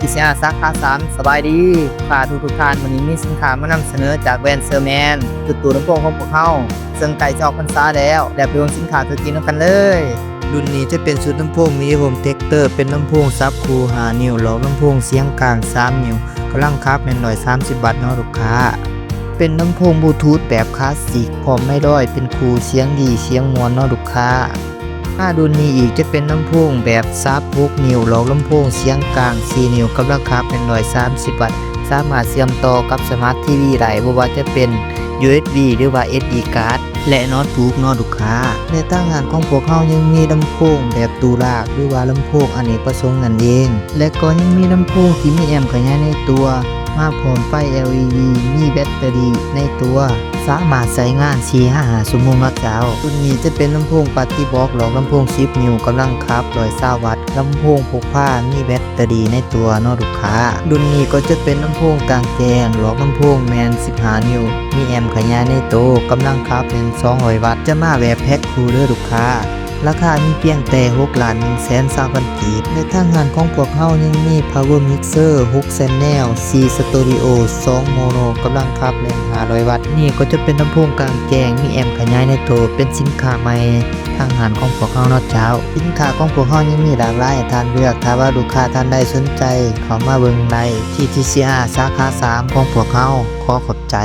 TCR สาขา3สบายดีค่ะทุกท่านวันนี้มีสินค้ามานำเสนอจากแบรนด์เซอร์แมนคือตู้ลำโพงของพวกเราซึ่งใกล้จะออกพรรษาแล้วไปดูสินค้าตัวจริงกันเลยรุ่นนี้จะเป็นชุดลำโพงมีโฮมเทคเตอร์เป็นลำโพงซับคู5 นิ้วหลอกลำโพงเสียงกลาง3 นิ้วกำลังคับเป็น130 วัตต์เนาะลูกค้าเป็นลำโพงบลูทูธแบบคลาสสิกพร้อมไม่ด้อยเป็นคูเสียงดีเสียงมวลเนาะลูกค้ารุ่นนี้อีกจะเป็นลำโพงแบบซับ6 นิ้วหลอกลำโพงเสียงกลาง4 นิ้วกำลังคับเป็น130 วัตต์สามารถเชื่อมต่อกับสมาร์ททีวีได้บ่ว่าจะเป็น USB หรือว่า SD card และโน้ตบุ๊กเนาะลูกค้าในตั้งงานของพวกเขายังมีลำโพงแบบตูลากหรือว่าลำโพงอเนกประสงค์นั่นเองและก็ยังมีลำโพงที่มีแอมป์ขยายในตัวมาพร้อมไฟ LED มีแบตเตอรี่ในตัวสามารถใช้งาน 4-5 ชั่วโมงนะเจ้ารุ่นนี้จะเป็นลำโพงปฏิบอกหลอกลำโพง10 นิ้วกำลังคับ120 วัตต์ลำโพงพกพามีแบตเตอรี่ในตัวเนาะลูกค้ารุ่นนี้ก็จะเป็นลำโพงกลางแจ้งหลอกลำโพงแมน15 นิ้วมีแอมป์ขยายในตัวกำลังคับเป็น200 วัตต์จะมาแบบแพ็คคูลเด้อลูกค้าราคามีเพียงแต่6,120,000 กีบในทางงานของพวกเขายังมี Power Mixer 6 Channel 4 Stereo 2 Mono กำลังคับเป็น500 วัตต์นี่ก็จะเป็นลำโพงกลางแจ้งมีแอมป์ขยายในตัวเป็นสินค้าใหม่ทางงานของพวกเขาเนาะเจ้าสินค้าของพวกเขายังมีหลากหลายให้ท่านเลือกถ้าว่าลูกค้าท่านใดสนใจเข้ามาเบิ่งได้ที่ TCR สาขา3ของพวกเขาขอขอบใจ